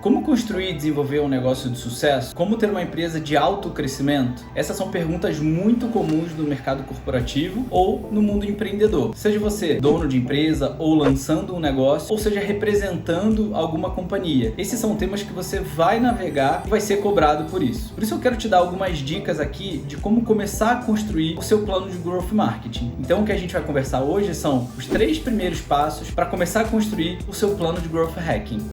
Como construir e desenvolver um negócio de sucesso? Como ter uma empresa de alto crescimento? Essas são perguntas muito comuns no mercado corporativo ou no mundo empreendedor. Seja você dono de empresa ou lançando um negócio, ou seja representando alguma companhia. Esses são temas que você vai navegar e vai ser cobrado por isso. Por isso eu quero te dar algumas dicas aqui de como começar a construir o seu plano de Growth Marketing. Então o que a gente vai conversar hoje são os 3 primeiros passos para começar a construir o seu plano de Growth Hacking.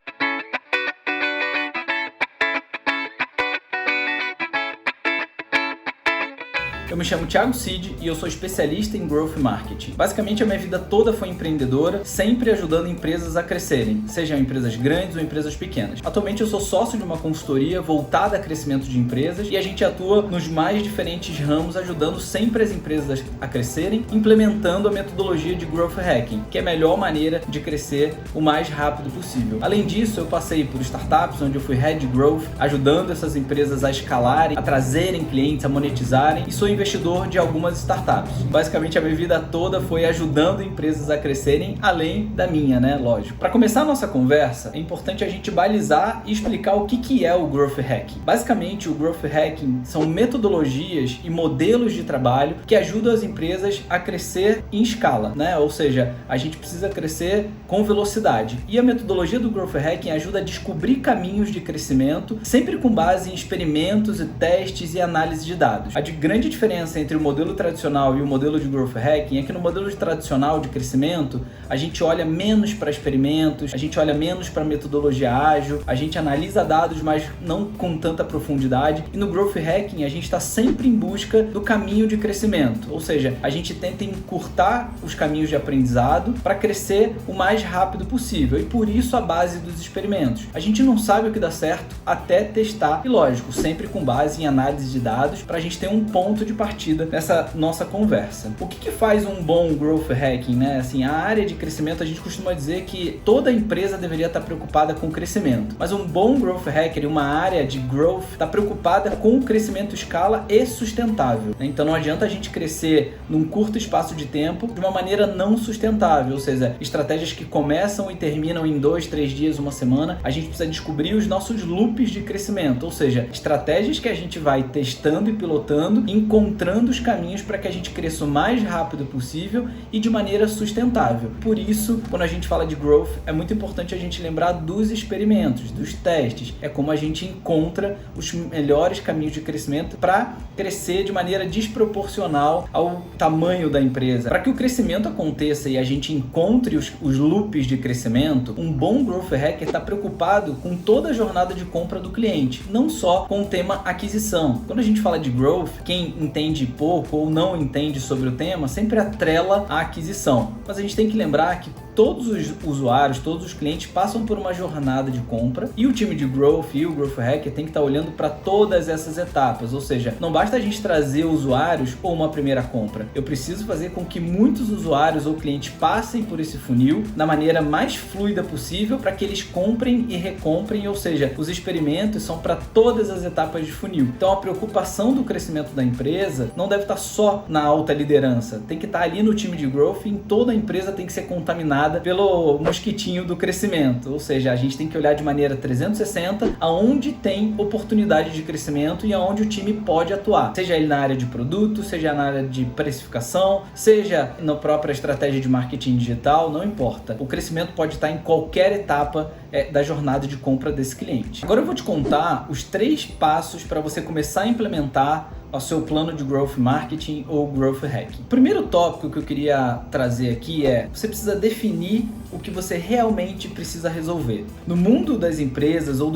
Eu me chamo Thiago Cid e eu sou especialista em Growth Marketing. Basicamente, a minha vida toda foi empreendedora, sempre ajudando empresas a crescerem, sejam empresas grandes ou empresas pequenas. Atualmente, eu sou sócio de uma consultoria voltada a crescimento de empresas e a gente atua nos mais diferentes ramos, ajudando sempre as empresas a crescerem, implementando a metodologia de Growth Hacking, que é a melhor maneira de crescer o mais rápido possível. Além disso, eu passei por startups, onde eu fui Head Growth, ajudando essas empresas a escalarem, a trazerem clientes, a monetizarem, e sou investidor de algumas startups. Basicamente, a minha vida toda foi ajudando empresas a crescerem, além da minha, né? Lógico. Para começar a nossa conversa, é importante a gente balizar e explicar o que é o Growth Hacking. Basicamente, o Growth Hacking são metodologias e modelos de trabalho que ajudam as empresas a crescer em escala, né? Ou seja, a gente precisa crescer com velocidade. E a metodologia do Growth Hacking ajuda a descobrir caminhos de crescimento, sempre com base em experimentos e testes e análise de dados. A grande diferença entre o modelo tradicional e o modelo de Growth Hacking é que no modelo tradicional de crescimento, a gente olha menos para experimentos, a gente olha menos para metodologia ágil, a gente analisa dados, mas não com tanta profundidade. E no Growth Hacking, a gente está sempre em busca do caminho de crescimento, ou seja, a gente tenta encurtar os caminhos de aprendizado para crescer o mais rápido possível, e por isso a base dos experimentos. A gente não sabe o que dá certo até testar, e lógico, sempre com base em análise de dados, para a gente ter um ponto de partida nessa nossa conversa. O que faz um bom Growth Hacking, né? Assim, a área de crescimento, a gente costuma dizer que toda empresa deveria estar preocupada com o crescimento, mas um bom Growth Hacker, uma área de Growth, está preocupada com o crescimento escala e sustentável. Então não adianta a gente crescer num curto espaço de tempo de uma maneira não sustentável, ou seja, estratégias que começam e terminam em 2, 3 dias, uma semana. A gente precisa descobrir os nossos loops de crescimento, ou seja, estratégias que a gente vai testando e pilotando, encontrando os caminhos para que a gente cresça o mais rápido possível e de maneira sustentável. Por isso, quando a gente fala de growth, é muito importante a gente lembrar dos experimentos, dos testes. É como a gente encontra os melhores caminhos de crescimento para crescer de maneira desproporcional ao tamanho da empresa. Para que o crescimento aconteça e a gente encontre os loops de crescimento, um bom growth hacker está preocupado com toda a jornada de compra do cliente, não só com o tema aquisição. Quando a gente fala de growth, quem entende pouco ou não entende sobre o tema, sempre atrela a aquisição. Mas a gente tem que lembrar que todos os usuários, todos os clientes passam por uma jornada de compra e o time de Growth e o Growth Hacker tem que estar olhando para todas essas etapas, ou seja, não basta a gente trazer usuários ou uma primeira compra. Eu preciso fazer com que muitos usuários ou clientes passem por esse funil da maneira mais fluida possível para que eles comprem e recomprem, ou seja, os experimentos são para todas as etapas de funil. Então a preocupação do crescimento da empresa não deve estar só na alta liderança, tem que estar ali no time de Growth e em toda a empresa tem que ser contaminada pelo mosquitinho do crescimento, ou seja, a gente tem que olhar de maneira 360 aonde tem oportunidade de crescimento e aonde o time pode atuar, seja ele na área de produto, seja na área de precificação, seja na própria estratégia de marketing digital, não importa. O crescimento pode estar em qualquer etapa da jornada de compra desse cliente. Agora eu vou te contar os 3 passos para você começar a implementar o seu plano de Growth Marketing ou Growth Hacking. O primeiro tópico que eu queria trazer aqui é: você precisa definir o que você realmente precisa resolver. No mundo das empresas ou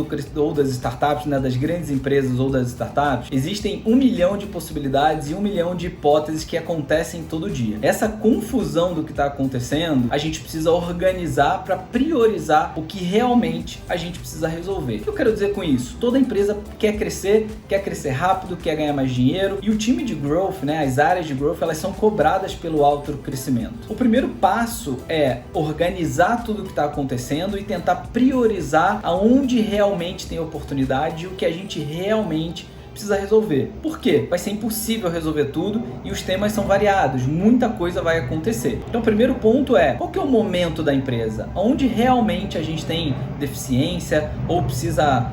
das startups, né, das grandes empresas ou das startups, existem 1 milhão de possibilidades e 1 milhão de hipóteses que acontecem todo dia. Essa confusão do que está acontecendo, a gente precisa organizar para priorizar o que realmente a gente precisa resolver. O que eu quero dizer com isso? Toda empresa quer crescer rápido, quer ganhar mais dinheiro, e o time de growth, né, as áreas de growth, elas são cobradas pelo alto crescimento. O primeiro passo é organizar tudo o que está acontecendo e tentar priorizar aonde realmente tem oportunidade e o que a gente realmente precisa resolver. Por quê? Vai ser impossível resolver tudo e os temas são variados, muita coisa vai acontecer. Então o primeiro ponto é, qual que é o momento da empresa? Onde realmente a gente tem deficiência ou precisa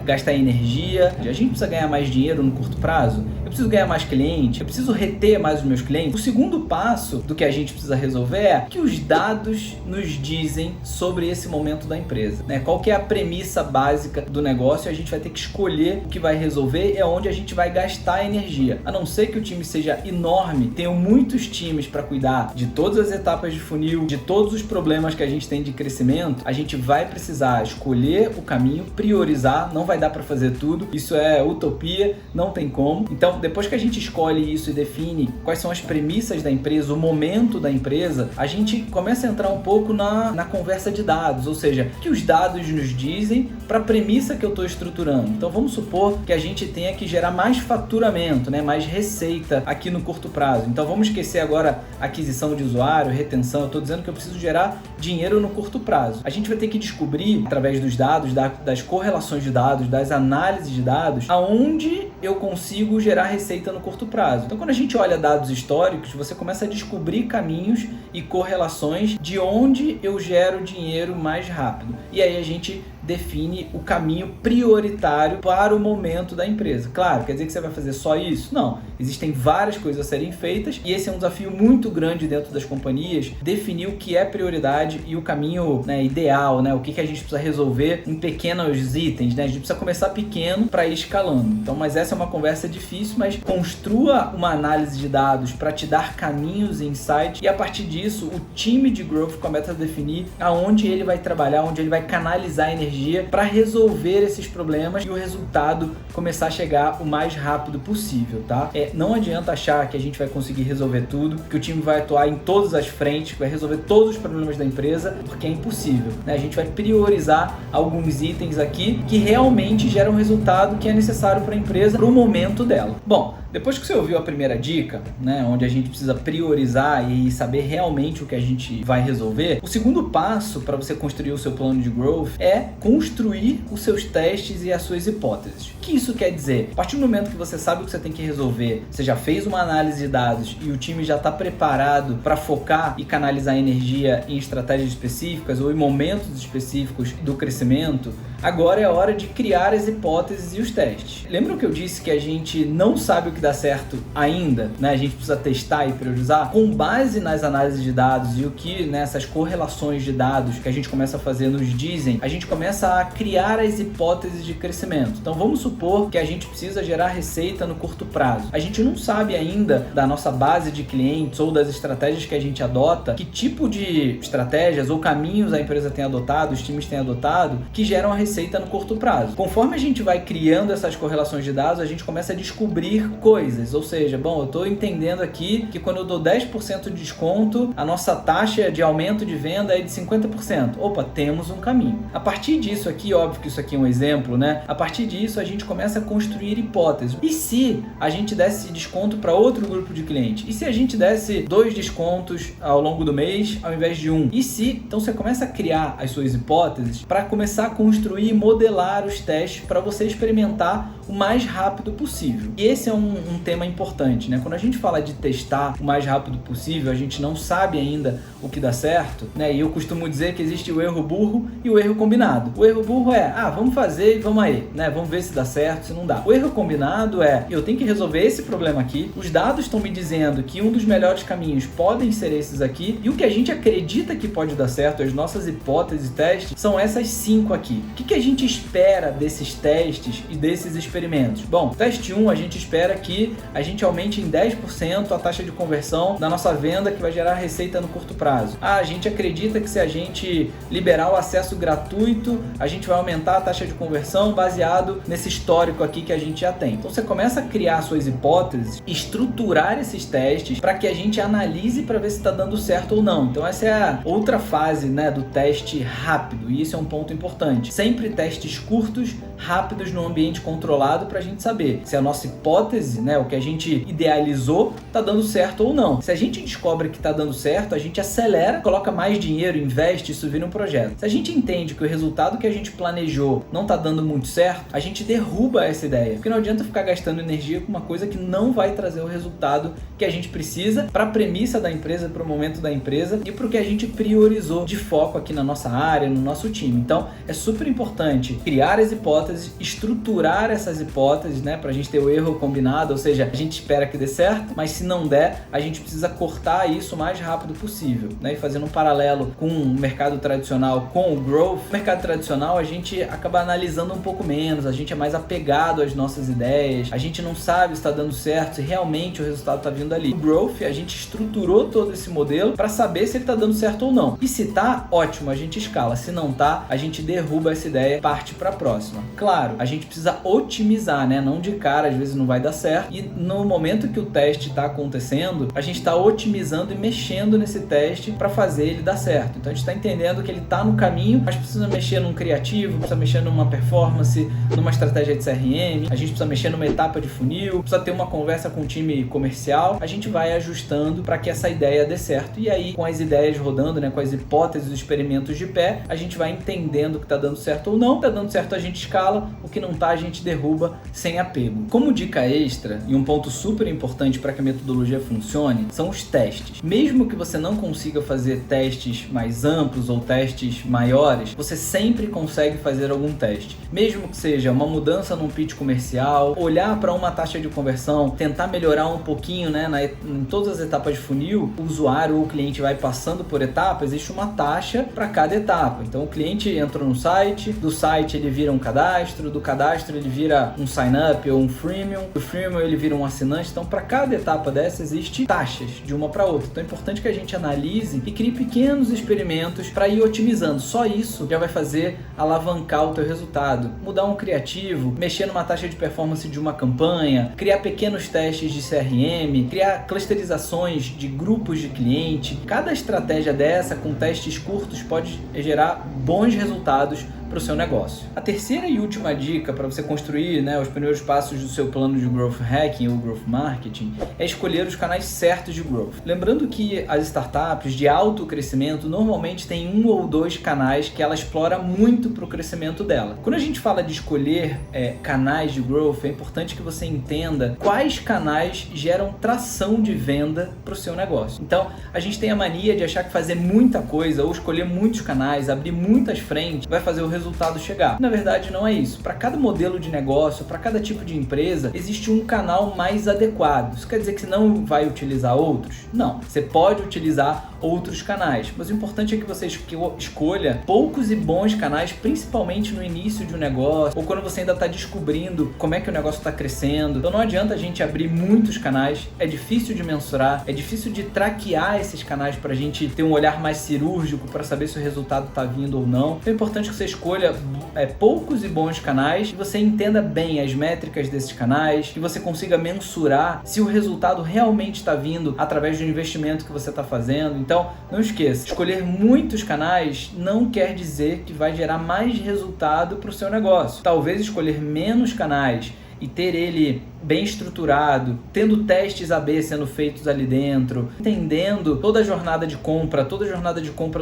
gastar energia? A gente precisa ganhar mais dinheiro no curto prazo? Eu preciso ganhar mais cliente? Eu preciso reter mais os meus clientes? O segundo passo do que a gente precisa resolver é o que os dados nos dizem sobre esse momento da empresa, né? Qual que é a premissa básica do negócio? A gente vai ter que escolher o que vai resolver, é onde a gente vai gastar energia. A não ser que o time seja enorme, tenham muitos times para cuidar de todas as etapas de funil, de todos os problemas que a gente tem de crescimento, a gente vai precisar escolher o caminho, priorizar, não vai dar para fazer tudo, isso é utopia, não tem como. Então, depois que a gente escolhe isso e define quais são as premissas da empresa, o momento da empresa, a gente começa a entrar um pouco na conversa de dados, ou seja, o que os dados nos dizem para a premissa que eu estou estruturando. Então, vamos supor que a gente tenha que gerar mais faturamento, né, mais receita aqui no curto prazo. Então, vamos esquecer agora aquisição de usuário, retenção. Eu estou dizendo que eu preciso gerar dinheiro no curto prazo. A gente vai ter que descobrir, através dos dados, das correlações de dados, das análises de dados, aonde eu consigo gerar receita no curto prazo. Então, quando a gente olha dados históricos, você começa a descobrir caminhos e correlações de onde eu gero dinheiro mais rápido. E aí a gente define o caminho prioritário para o momento da empresa. Claro, quer dizer que você vai fazer só isso? Não. Existem várias coisas a serem feitas e esse é um desafio muito grande dentro das companhias, definir o que é prioridade e o caminho, né, ideal, né, o que a gente precisa resolver em pequenos itens, né? A gente precisa começar pequeno para ir escalando. Então, mas essa é uma conversa difícil, mas construa uma análise de dados para te dar caminhos e insights e a partir disso, o time de growth começa a definir aonde ele vai trabalhar, onde ele vai canalizar a energia para resolver esses problemas e o resultado começar a chegar o mais rápido possível, tá? Não adianta achar que a gente vai conseguir resolver tudo, que o time vai atuar em todas as frentes, que vai resolver todos os problemas da empresa, porque é impossível, né? A gente vai priorizar alguns itens aqui que realmente geram o resultado que é necessário para a empresa para o momento dela. Bom, depois que você ouviu a primeira dica, né, onde a gente precisa priorizar e saber realmente o que a gente vai resolver, o segundo passo para você construir o seu plano de growth é construir os seus testes e as suas hipóteses. O que isso quer dizer? A partir do momento que você sabe o que você tem que resolver, você já fez uma análise de dados e o time já está preparado para focar e canalizar energia em estratégias específicas ou em momentos específicos do crescimento, agora é a hora de criar as hipóteses e os testes. Lembra que eu disse que a gente não sabe o que dá certo ainda, né? A gente precisa testar e priorizar com base nas análises de dados e o que nessas correlações de dados que a gente começa a fazer nos dizem, a gente começa a criar as hipóteses de crescimento. Então vamos supor que a gente precisa gerar receita no curto prazo. A gente não sabe ainda da nossa base de clientes ou das estratégias que a gente adota, que tipo de estratégias ou caminhos a empresa tem adotado, os times têm adotado, que geram a receita no curto prazo. Conforme a gente vai criando essas correlações de dados, a gente começa a descobrir coisas, ou seja, bom, eu estou entendendo aqui que quando eu dou 10% de desconto, a nossa taxa de aumento de venda é de 50%. Opa, temos um caminho. A partir disso aqui, óbvio que isso aqui é um exemplo, né? A partir disso, a gente começa a construir hipóteses. E se a gente desse desconto para outro grupo de clientes? E se a gente desse 2 descontos ao longo do mês, ao invés de 1? E se? Então você começa a criar as suas hipóteses para começar a construir e modelar os testes para você experimentar o mais rápido possível. E esse é um tema importante, né? Quando a gente fala de testar o mais rápido possível, a gente não sabe ainda o que dá certo, né? E eu costumo dizer que existe o erro burro e o erro combinado. O erro burro é, vamos fazer e vamos aí, né? Vamos ver se dá certo, se não dá. O erro combinado é, eu tenho que resolver esse problema aqui, os dados estão me dizendo que um dos melhores caminhos podem ser esses aqui, e o que a gente acredita que pode dar certo, as nossas hipóteses e testes, são essas 5 aqui. O que a gente espera desses testes e desses experimentos? Bom, teste 1, a gente espera que a gente aumente em 10% a taxa de conversão da nossa venda, que vai gerar receita no curto prazo. A gente acredita que se a gente liberar o acesso gratuito, a gente vai aumentar a taxa de conversão baseado nesse histórico aqui que a gente já tem. Então você começa a criar suas hipóteses, estruturar esses testes para que a gente analise para ver se está dando certo ou não. Então essa é a outra fase, né, do teste rápido, e isso é um ponto importante. Sempre testes curtos, rápidos no ambiente controlado para a gente saber se a nossa hipótese, né, o que a gente idealizou, está dando certo ou não. Se a gente descobre que está dando certo, a gente acelera, coloca mais dinheiro, investe, isso vira um projeto. Se a gente entende que o resultado que a gente planejou não está dando muito certo, a gente derruba essa ideia. Porque não adianta ficar gastando energia com uma coisa que não vai trazer o resultado que a gente precisa para a premissa da empresa, para o momento da empresa e para o que a gente priorizou de foco aqui na nossa área, no nosso time. Então, é super importante criar as hipóteses, estruturar essas hipóteses, né, para a gente ter o erro combinado, ou seja, a gente espera que dê certo, mas se não der, a gente precisa cortar isso o mais rápido possível, né, e fazendo um paralelo com o mercado tradicional, com o growth. No mercado tradicional, a gente acaba analisando um pouco menos, a gente é mais apegado às nossas ideias, a gente não sabe se está dando certo, se realmente o resultado está vindo ali. O growth, a gente estruturou todo esse modelo para saber se ele está dando certo ou não. E se tá, ótimo, a gente escala. Se não tá, a gente derruba essa ideia e parte para a próxima. Claro, a gente precisa otimizar, né? Não de cara, às vezes não vai dar certo. E no momento que o teste está acontecendo, a gente está otimizando e mexendo nesse teste para fazer ele dar certo. Então a gente está entendendo que ele está no caminho, mas precisa mexer num criativo, precisa mexer numa performance, numa estratégia de CRM, a gente precisa mexer numa etapa de funil, precisa ter uma conversa com o time comercial. A gente vai ajustando para que essa ideia dê certo. E aí, com as ideias rodando, né, com as hipóteses e experimentos de pé, a gente vai entendendo o que está dando certo ou não. Está dando certo, a gente escala, o que não está, a gente derruba sem apego. Como dica extra, e um ponto super importante para que a metodologia funcione, são os testes. Mesmo que você não consiga fazer testes mais amplos ou testes maiores, você sempre consegue fazer algum teste. Mesmo que seja uma mudança num pitch comercial, olhar para uma taxa de conversão, tentar melhorar um pouquinho, né, em todas as etapas de funil, o usuário ou o cliente vai passando por etapas, existe uma taxa para cada etapa. Então o cliente entrou no site, do site ele vira um cadastro, do cadastro ele vira um sign-up ou um freemium, do freemium ele vira um assinante. Então para cada etapa dessa existe taxas de uma para outra. Então é importante que a gente analise e crie pequenos experimentos para ir otimizando. Só isso já vai fazer alavancar o teu resultado. Mudar um criativo, mexer numa taxa de performance de uma campanha, criar pequenos testes de CRM, criar clusterizações de grupos de cliente. Cada estratégia dessa com testes curtos pode gerar bons resultados para o seu negócio. A terceira e última dica para você construir, né, os primeiros passos do seu plano de Growth Hacking ou Growth Marketing é escolher os canais certos de Growth. Lembrando que as startups de alto crescimento normalmente têm um ou dois canais que ela explora muito para o crescimento dela. Quando a gente fala de escolher canais de Growth, é importante que você entenda quais canais geram tração de venda para o seu negócio. Então, a gente tem a mania de achar que fazer muita coisa ou escolher muitos canais, abrir muitas frentes, vai fazer o resultado chegar. Na verdade, não é isso. Para cada modelo de negócio, para cada tipo de empresa, existe um canal mais adequado. Isso quer dizer que você não vai utilizar outros? Não. Você pode utilizar outros canais, mas o importante é que você escolha poucos e bons canais, principalmente no início de um negócio ou quando você ainda está descobrindo como é que o negócio está crescendo. Então não adianta a gente abrir muitos canais, é difícil de mensurar, é difícil de traquear esses canais para a gente ter um olhar mais cirúrgico para saber se o resultado está vindo ou não. Então é importante que você escolha poucos e bons canais, que você entenda bem as métricas desses canais, que você consiga mensurar se o resultado realmente está vindo através do investimento que você está fazendo. Então, não esqueça, escolher muitos canais não quer dizer que vai gerar mais resultado para o seu negócio. Talvez escolher menos canais e ter ele bem estruturado, tendo testes AB sendo feitos ali dentro, entendendo toda a jornada de compra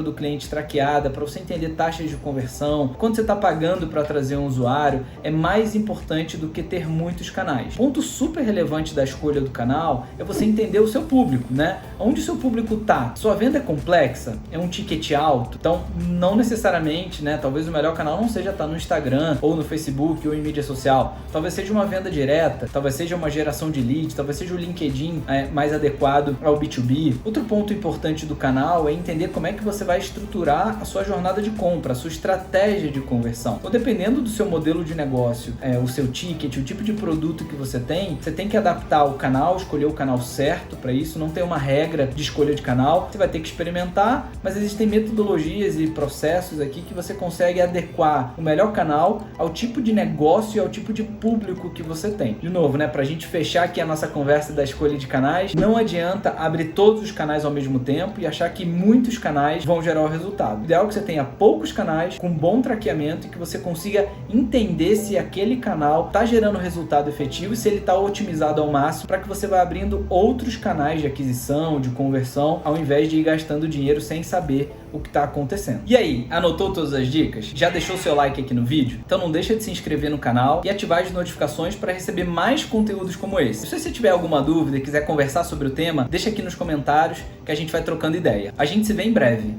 do cliente traqueada, para você entender taxas de conversão, quanto você está pagando para trazer um usuário, é mais importante do que ter muitos canais. Ponto super relevante da escolha do canal é você entender o seu público, né? Onde o seu público está? Sua venda é complexa? É um ticket alto? Então, não necessariamente, né? Talvez o melhor canal não seja estar no Instagram, ou no Facebook, ou em mídia social. Talvez seja uma venda direta, talvez seja uma geração de leads, talvez seja o LinkedIn mais adequado ao B2B. Outro ponto importante do canal é entender como é que você vai estruturar a sua jornada de compra, a sua estratégia de conversão. Então, dependendo do seu modelo de negócio, o seu ticket, o tipo de produto que você tem que adaptar o canal, escolher o canal certo para isso. Não tem uma regra de escolha de canal, você vai ter que experimentar, mas existem metodologias e processos aqui que você consegue adequar o melhor canal ao tipo de negócio e ao tipo de público que você tem. De novo, né, pra gente fechar aqui a nossa conversa da escolha de canais, não adianta abrir todos os canais ao mesmo tempo e achar que muitos canais vão gerar o resultado. O ideal é que você tenha poucos canais com bom traqueamento e que você consiga entender se aquele canal está gerando resultado efetivo e se ele está otimizado ao máximo, para que você vá abrindo outros canais de aquisição, de conversão, ao invés de ir gastando dinheiro sem saber o que está acontecendo. E aí, anotou todas as dicas? Já deixou seu like aqui no vídeo? Então não deixa de se inscrever no canal e ativar as notificações para receber mais conteúdos como esse. Se você tiver alguma dúvida e quiser conversar sobre o tema, deixa aqui nos comentários que a gente vai trocando ideia. A gente se vê em breve.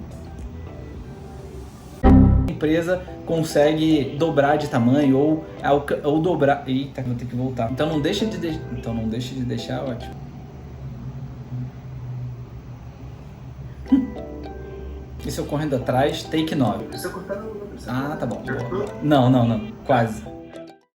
A empresa consegue dobrar de tamanho ou dobrar... Eita, vou ter que voltar. Então não deixa de deixar, ótimo. Isso eu correndo atrás, take 9. Precisa cortar. Ah, tá bom. Boa. Não. Quase.